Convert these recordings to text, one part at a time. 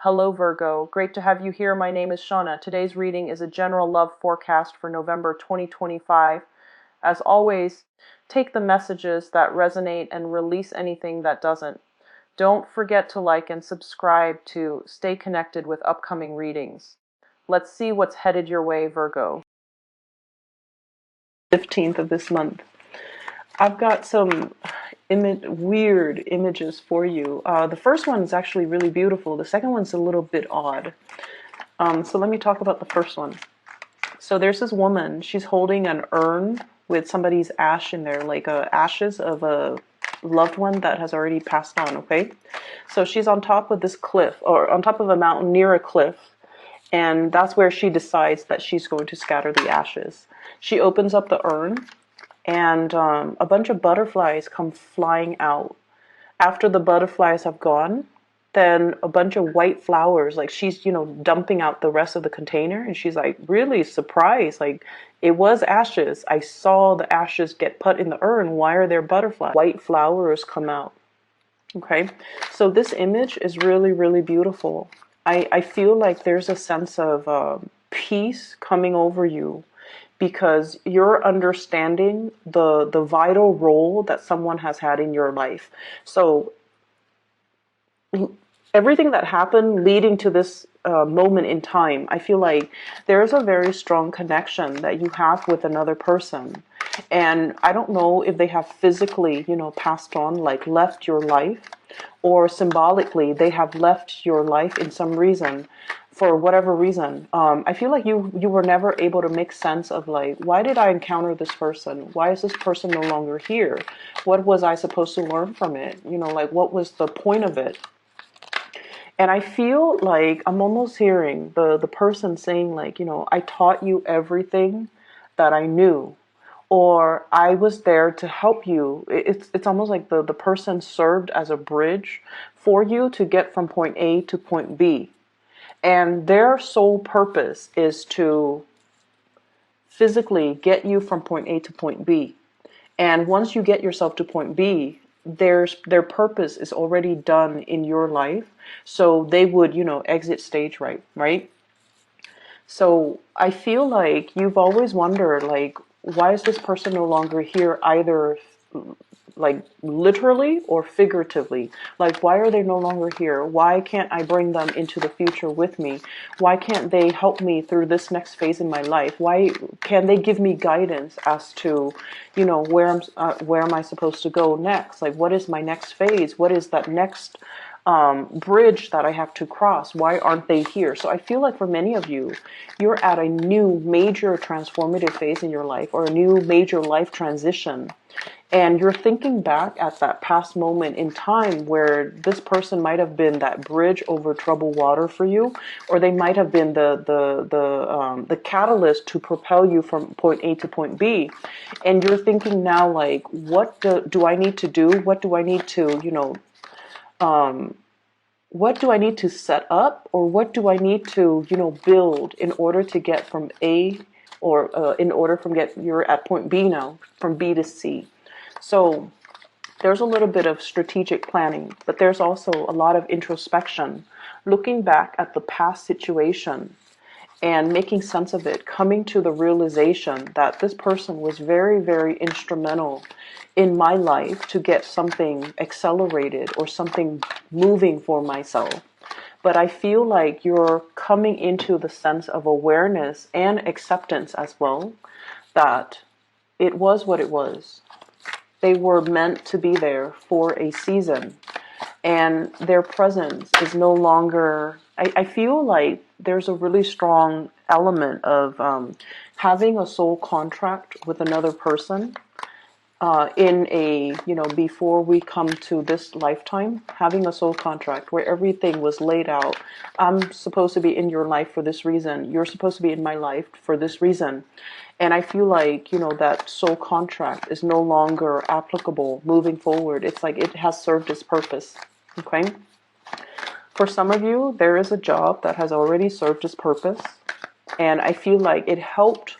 Hello Virgo, great to have you here. My name is Shauna. Today's reading is a general love forecast for November 2025. As always, take the messages that resonate and release anything that doesn't. Don't forget to like and subscribe to stay connected with upcoming readings. Let's see what's headed your way, Virgo. 15th of this month. I've got some weird images for you. The first one is actually really beautiful. The second one's a little bit odd. So let me talk about the first one. So there's this woman. She's holding an urn with somebody's ash in there, like ashes of a loved one that has already passed on, okay? So she's on top of this cliff, or on top of a mountain near a cliff, and that's where she decides that she's going to scatter the ashes. She opens up the urn, and a bunch of butterflies come flying out. After the butterflies have gone, then a bunch of white flowers, like she's, dumping out the rest of the container, and she's like really surprised, like it was ashes. I saw the ashes get put in the urn. Why are there butterflies? White flowers come out. Okay, so this image is really, really beautiful. I feel like there's a sense of peace coming over you, because you're understanding the vital role that someone has had in your life. So everything that happened leading to this moment in time, I feel like there's a very strong connection that you have with another person. And I don't know if they have physically, passed on, like left your life, or symbolically they have left your life in some reason, for whatever reason. I feel like you were never able to make sense of, like, why did I encounter this person? Why is this person no longer here? What was I supposed to learn from it? Like, what was the point of it? And I feel like I'm almost hearing the person saying, like, I taught you everything that I knew, or I was there to help you. It's almost like the person served as a bridge for you to get from point A to point B. And their sole purpose is to physically get you from point A to point B. And once you get yourself to point B, their purpose is already done in your life. So they would, exit stage right? So I feel like you've always wondered, like, why is this person no longer here, either like literally or figuratively? Like, why are they no longer here? Why can't I bring them into the future with me? Why can't they help me through this next phase in my life? Why can they give me guidance as to, where am I supposed to go next? Like, what is my next phase? What is that next bridge that I have to cross? Why aren't they here? So I feel like for many of you, you're at a new major transformative phase in your life, or a new major life transition. And you're thinking back at that past moment in time where this person might have been that bridge over troubled water for you, or they might have been the catalyst to propel you from point A to point B. And you're thinking now, like, what do I need to do? What do I need to, what do I need to set up, or what do I need to, build in order to get from A, or in order from you're at point B now, from B to C. So there's a little bit of strategic planning, but there's also a lot of introspection, looking back at the past situation and making sense of it, coming to the realization that this person was very, very instrumental in my life to get something accelerated or something moving for myself. But I feel like you're coming into the sense of awareness and acceptance as well, that it was what it was. They were meant to be there for a season, and their presence is no longer. I feel like there's a really strong element of having a soul contract with another person, in a, before we come to this lifetime, having a soul contract where everything was laid out. I'm supposed to be in your life for this reason. You're supposed to be in my life for this reason. And I feel like, that soul contract is no longer applicable moving forward. It's like it has served its purpose. Okay? For some of you, there is a job that has already served its purpose. And I feel like it helped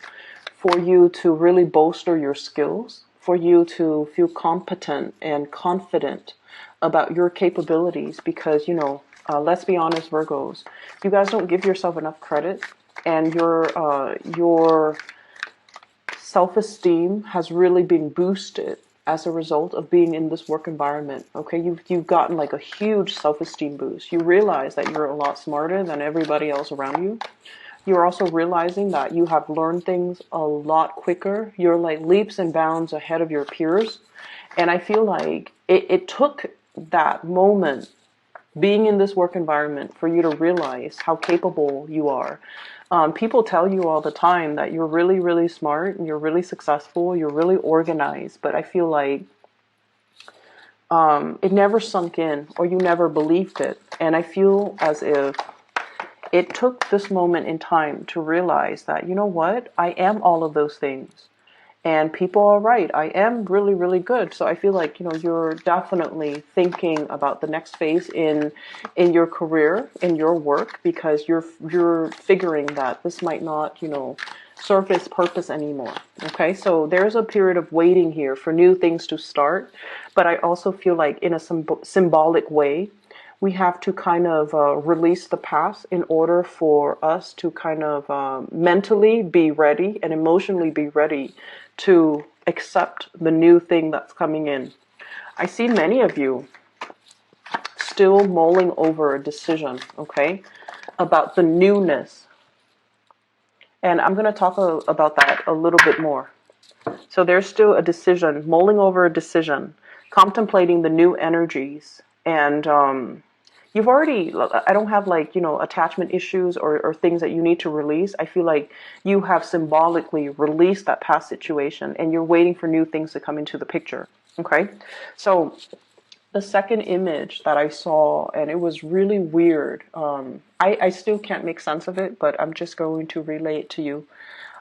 for you to really bolster your skills, for you to feel competent and confident about your capabilities, because, Let's be honest, Virgos, you guys don't give yourself enough credit, and your self-esteem has really been boosted as a result of being in this work environment. Okay, you've gotten like a huge self-esteem boost. You realize that you're a lot smarter than everybody else around you. You're also realizing that you have learned things a lot quicker. You're like leaps and bounds ahead of your peers. And I feel like it took that moment being in this work environment for you to realize how capable you are. People tell you all the time that you're really, really smart and you're really successful, you're really organized, but I feel like it never sunk in or you never believed it. And I feel as if it took this moment in time to realize that, you know what, I am all of those things. And people are right. I am really, really good. So I feel like, you're definitely thinking about the next phase in your career, in your work, because you're figuring that this might not, serve its purpose anymore. Okay, so there's a period of waiting here for new things to start. But I also feel like in a symbolic way, we have to kind of release the past in order for us to kind of mentally be ready and emotionally be ready to accept the new thing that's coming in. I see many of you still mulling over a decision, okay, about the newness. And I'm going to talk about that a little bit more. So there's still a decision, mulling over a decision, contemplating the new energies. And you've already, I don't have like, attachment issues or things that you need to release. I feel like you have symbolically released that past situation and you're waiting for new things to come into the picture. Okay. So the second image that I saw, and it was really weird. I still can't make sense of it, but I'm just going to relay it to you.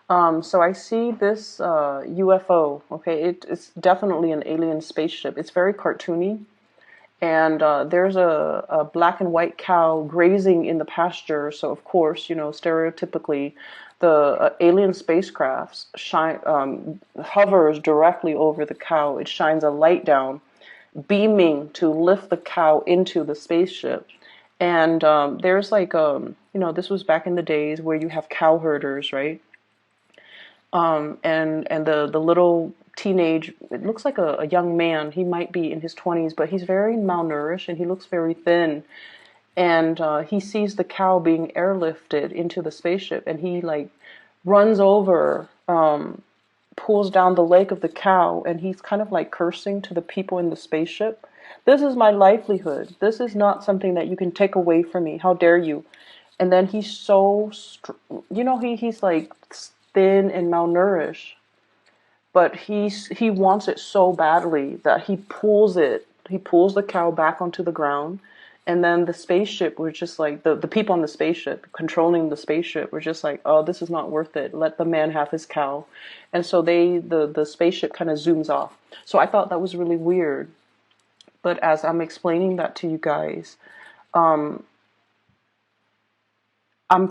So I see this UFO. Okay. It's definitely an alien spaceship. It's very cartoony. And there's a black and white cow grazing in the pasture. So, of course, stereotypically, the alien spacecraft hovers directly over the cow. It shines a light down, beaming to lift the cow into the spaceship. And there's like, this was back in the days where you have cow herders, right? And the little teenage, it looks like a young man. He might be in his 20s, but he's very malnourished and he looks very thin. And he sees the cow being airlifted into the spaceship, and he like runs over, pulls down the leg of the cow, and he's kind of like cursing to the people in the spaceship. This is my livelihood. This is not something that you can take away from me. How dare you? And then he's so, he's like thin and malnourished, but he wants it so badly that he pulls the cow back onto the ground. And then the spaceship was just like, the people on the spaceship, controlling the spaceship, were just like, oh, this is not worth it. Let the man have his cow. And so the spaceship kind of zooms off. So I thought that was really weird. But as I'm explaining that to you guys, I'm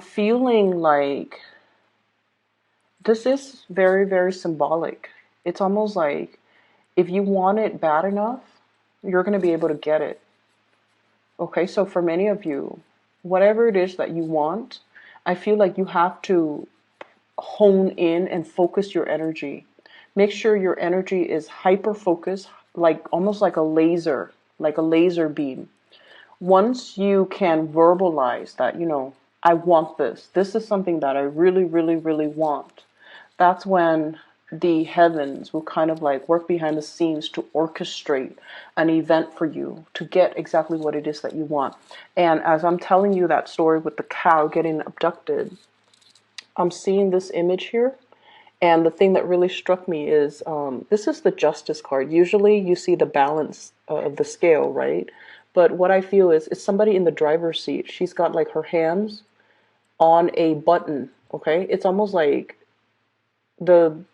feeling like this is very, very symbolic. It's almost like if you want it bad enough, you're going to be able to get it. Okay, so for many of you, whatever it is that you want, I feel like you have to hone in and focus your energy. Make sure your energy is hyper focused, like almost like a laser beam. Once you can verbalize that, I want this. This is something that I really, really, really want. That's when the heavens will kind of like work behind the scenes to orchestrate an event for you to get exactly what it is that you want. And as I'm telling you that story with the cow getting abducted, I'm seeing this image here. And the thing that really struck me is this is the Justice card. Usually you see the balance of the scale, right? But what I feel is it's somebody in the driver's seat. She's got like her hands on a button, okay? It's almost like the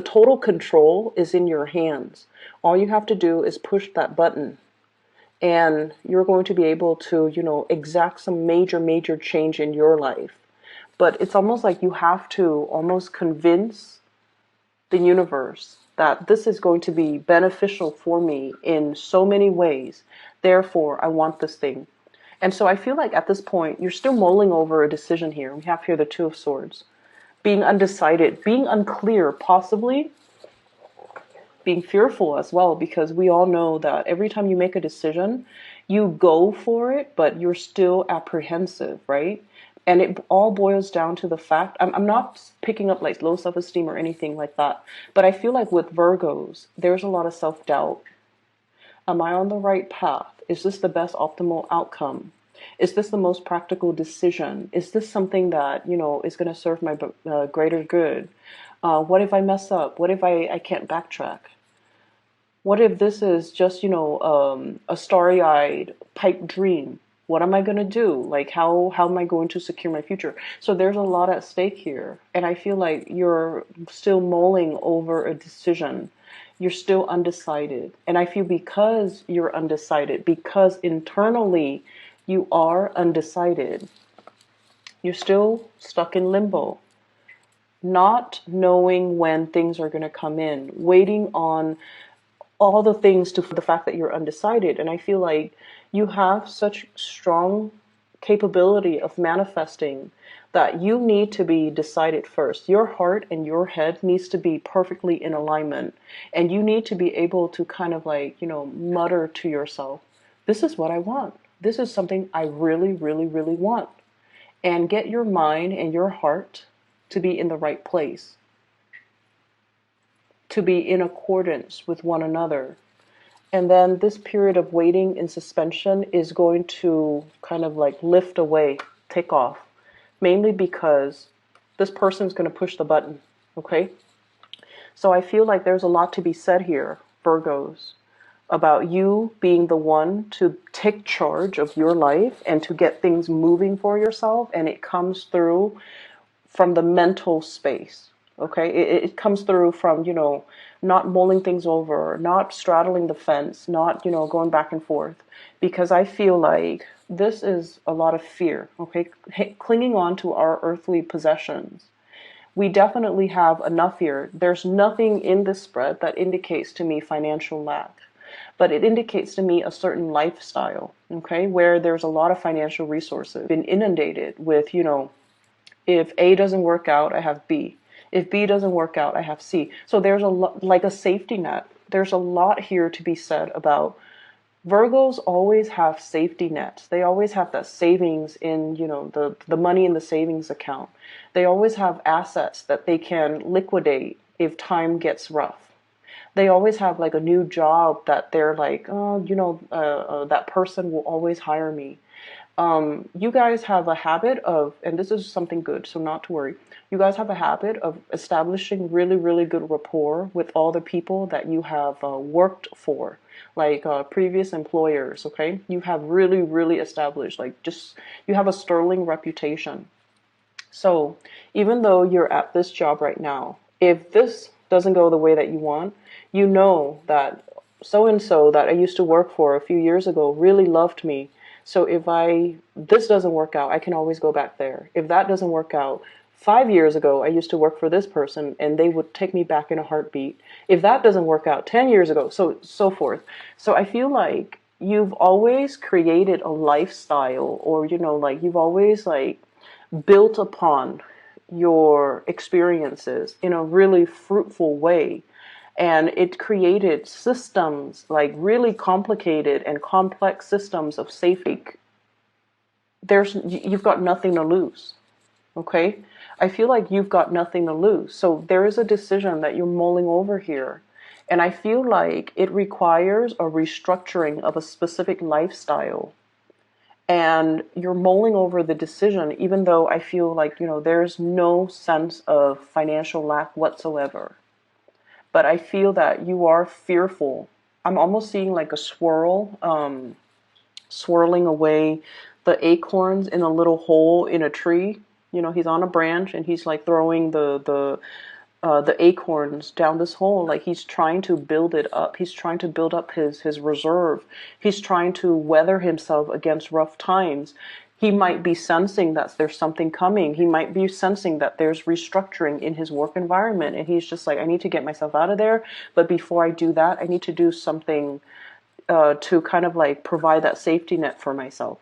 total control is in your hands. All you have to do is push that button and you're going to be able to, exact some major change in your life. But it's almost like you have to almost convince the universe that this is going to be beneficial for me in so many ways. Therefore, I want this thing. And so I feel like at this point, you're still mulling over a decision here. We have here the Two of Swords. Being undecided, being unclear, possibly being fearful as well, because we all know that every time you make a decision, you go for it, but you're still apprehensive, right? And it all boils down to the fact, I'm not picking up like low self-esteem or anything like that, but I feel like with Virgos, there's a lot of self-doubt. Am I on the right path? Is this the best optimal outcome? Is this the most practical decision? Is this something that, is going to serve my greater good? What if I mess up? What if I can't backtrack? What if this is just, a starry-eyed pipe dream? What am I going to do? Like, how am I going to secure my future? So there's a lot at stake here. And I feel like you're still mulling over a decision. You're still undecided. And I feel because you're undecided, because internally you are undecided, you're still stuck in limbo, not knowing when things are going to come in, waiting on all the things to the fact that you're undecided. And I feel like you have such strong capability of manifesting that you need to be decided first. Your heart and your head needs to be perfectly in alignment. And you need to be able to kind of like, mutter to yourself, this is what I want. This is something I really, really, really want. And get your mind and your heart to be in the right place, to be in accordance with one another. And then this period of waiting in suspension is going to kind of like lift away, take off, mainly because this person's going to push the button, okay? So I feel like there's a lot to be said here, Virgos, about you being the one to take charge of your life and to get things moving for yourself. And it comes through from the mental space. Okay, it comes through from, not mulling things over, not straddling the fence, not, going back and forth. Because I feel like this is a lot of fear, okay? Clinging on to our earthly possessions. We definitely have enough here. There's nothing in this spread that indicates to me financial lack. But it indicates to me a certain lifestyle, okay, where there's a lot of financial resources, been inundated with, if A doesn't work out, I have B. If B doesn't work out, I have C. So there's a lot, like a safety net. There's a lot here to be said about Virgos always have safety nets. They always have that savings in, the money in the savings account. They always have assets that they can liquidate if time gets rough. They always have like a new job that they're like, that person will always hire me. You guys have a habit of, and this is something good, so not to worry. You guys have a habit of establishing really, really good rapport with all the people that you have worked for, like previous employers, okay? You have really, really established, you have a sterling reputation. So even though you're at this job right now, if this doesn't go the way that you want, you know that so-and-so that I used to work for a few years ago really loved me. So if this doesn't work out, I can always go back there. If that doesn't work out, 5 years ago, I used to work for this person and they would take me back in a heartbeat. If that doesn't work out, 10 years ago, so forth. So I feel like you've always created a lifestyle, or, you've always built upon your experiences in a really fruitful way. And it created systems, like really complicated and complex systems of safety. You've got nothing to lose, okay? I feel like you've got nothing to lose. So there is a decision that you're mulling over here. And I feel like it requires a restructuring of a specific lifestyle. And you're mulling over the decision, even though I feel like, there's no sense of financial lack whatsoever. But I feel that you are fearful. I'm almost seeing like a swirl, swirling away the acorns in a little hole in a tree. He's on a branch and he's like throwing the acorns down this hole. Like he's trying to build it up. He's trying to build up his reserve. He's trying to weather himself against rough times. He might be sensing that there's something coming. He might be sensing that there's restructuring in his work environment. And he's just like, I need to get myself out of there. But before I do that, I need to do something to kind of like provide that safety net for myself.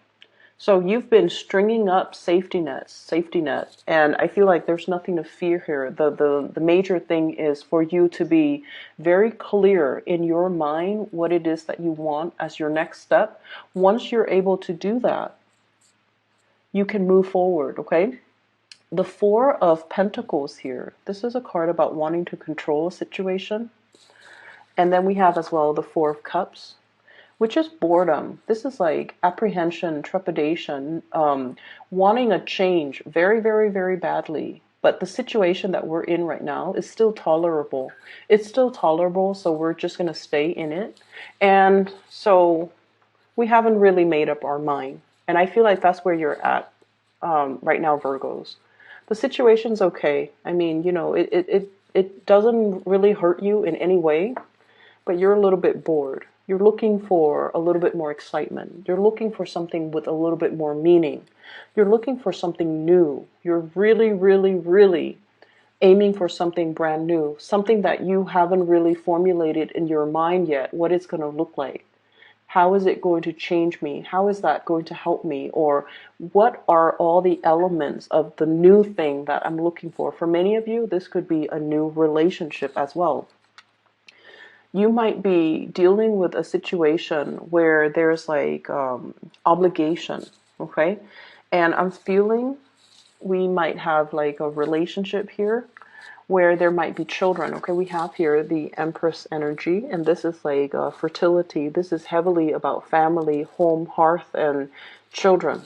So you've been stringing up safety nets, and I feel like there's nothing to fear here. The major thing is for you to be very clear in your mind what it is that you want as your next step. Once you're able to do that, you can move forward, okay? The Four of Pentacles here. This is a card about wanting to control a situation. And then we have as well the Four of Cups, which is boredom. This is like apprehension, trepidation, wanting a change very, very, very badly. But the situation that we're in right now is still tolerable. It's still tolerable, so we're just going to stay in it. And so we haven't really made up our mind. And I feel like that's where you're at right now, Virgos. The situation's okay. I mean, you know, it doesn't really hurt you in any way, but you're a little bit bored. You're looking for a little bit more excitement. You're looking for something with a little bit more meaning. You're looking for something new. You're really, really, really aiming for something brand new, something that you haven't really formulated in your mind yet, what it's going to look like. How is it going to change me? How is that going to help me? Or what are all the elements of the new thing that I'm looking for? For many of you, this could be a new relationship as well. You might be dealing with a situation where there's like obligation, okay? And I'm feeling we might have like a relationship here where there might be children. Okay, we have here the Empress energy, and this is like fertility. This is heavily about family, home, hearth, and children.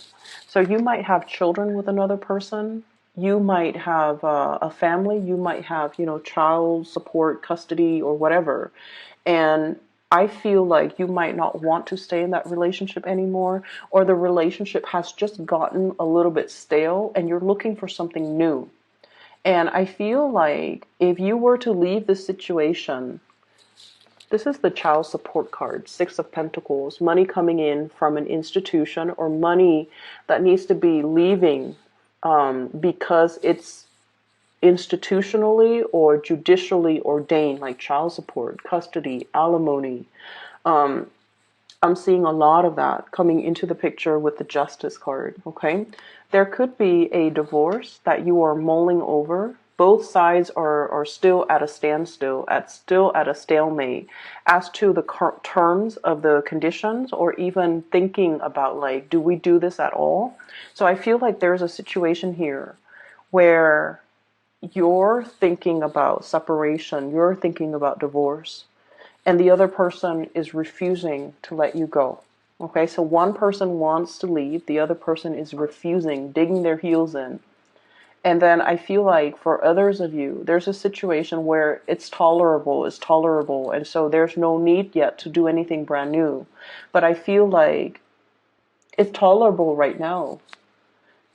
So you might have children with another person. You might have a family. You might have, you know, child support, custody, or whatever. And I feel like you might not want to stay in that relationship anymore, or the relationship has just gotten a little bit stale and you're looking for something new. And I feel like if you were to leave this situation, this is the child support card, Six of Pentacles, money coming in from an institution or money that needs to be leaving because it's institutionally or judicially ordained, like child support, custody, alimony. I'm seeing a lot of that coming into the picture with the Justice card, okay? There could be a divorce that you are mulling over. Both sides are still at a standstill, still at a stalemate as to the terms of the conditions, or even thinking about like, do we do this at all? So I feel like there's a situation here where you're thinking about separation, you're thinking about divorce, and the other person is refusing to let you go. Okay, so one person wants to leave, the other person is refusing, digging their heels in. And then I feel like for others of you, there's a situation where it's tolerable, and so there's no need yet to do anything brand new. But I feel like it's tolerable right now.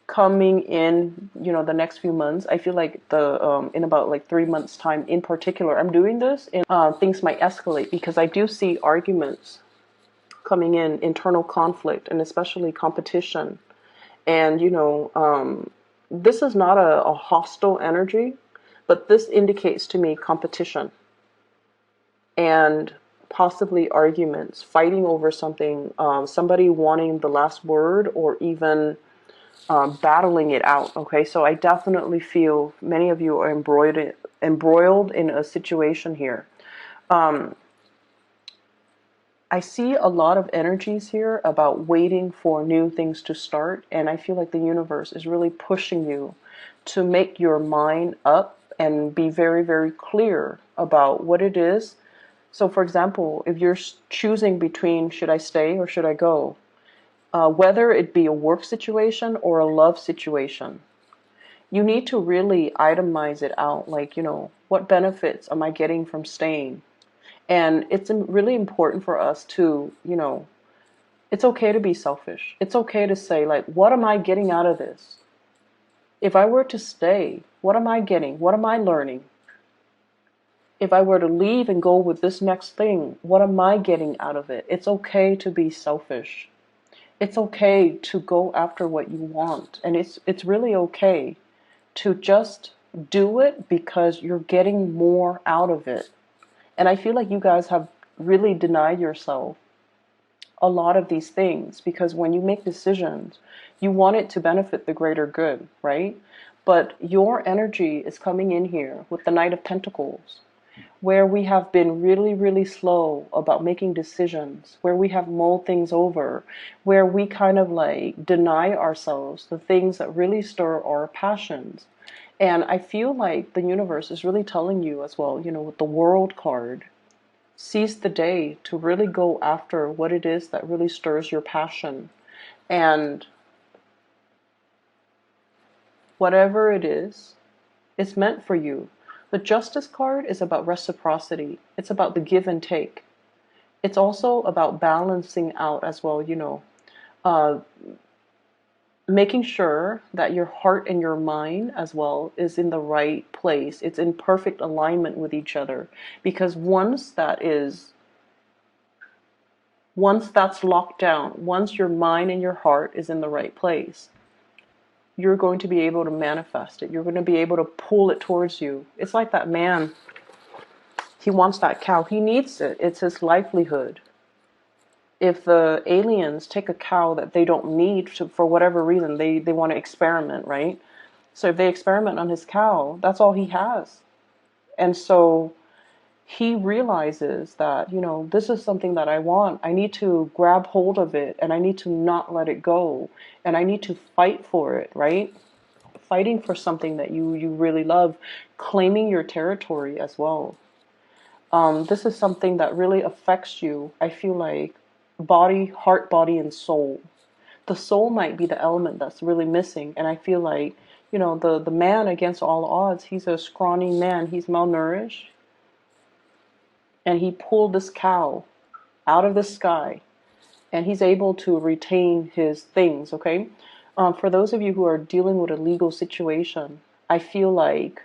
Coming in, you know, the next few months, I feel like in about like 3 months time in particular, I'm doing this, and things might escalate because I do see arguments coming in, internal conflict, and especially competition. And you know, this is not a hostile energy, but this indicates to me competition and possibly arguments, fighting over something, somebody wanting the last word, or even battling it out. Okay, so I definitely feel many of you are embroiled in a situation here. I see a lot of energies here about waiting for new things to start, and I feel like the universe is really pushing you to make your mind up and be very, very clear about what it is. So for example, if you're choosing between should I stay or should I go, whether it be a work situation or a love situation, you need to really itemize it out. Like, you know, what benefits am I getting from staying? And it's really important for us to, you know, it's okay to be selfish. It's okay to say, like, what am I getting out of this? If I were to stay, what am I getting? What am I learning? If I were to leave and go with this next thing, what am I getting out of it? It's okay to be selfish. It's okay to go after what you want. And it's really okay to just do it because you're getting more out of it. And I feel like you guys have really denied yourself a lot of these things, because when you make decisions, you want it to benefit the greater good, right? But your energy is coming in here with the Knight of Pentacles, where we have been really, really slow about making decisions, where we have mulled things over, where we kind of like deny ourselves the things that really stir our passions. And I feel like the universe is really telling you as well, you know, with the World card, seize the day to really go after what it is that really stirs your passion. And whatever it is, it's meant for you. The Justice card is about reciprocity. It's about the give and take. It's also about balancing out as well, you know, uh, making sure that your heart and your mind as well is in the right place. It's in perfect alignment with each other. Because once that's locked down, once your mind and your heart is in the right place, you're going to be able to manifest it. You're going to be able to pull it towards you. It's like that man. He wants that cow. He needs it. It's his livelihood. If the aliens take a cow that they don't need for whatever reason, they want to experiment, right? So if they experiment on his cow, that's all he has. And so he realizes that, you know, this is something that I want. I need to grab hold of it, and I need to not let it go. And I need to fight for it, right? Fighting for something that you really love, claiming your territory as well. This is something that really affects you, I feel like, body, heart, body, and soul. The soul might be the element that's really missing. And I feel like, you know, the man against all odds, he's a scrawny man. He's malnourished. And he pulled this cow out of the sky. And he's able to retain his things, okay? For those of you who are dealing with a legal situation, I feel like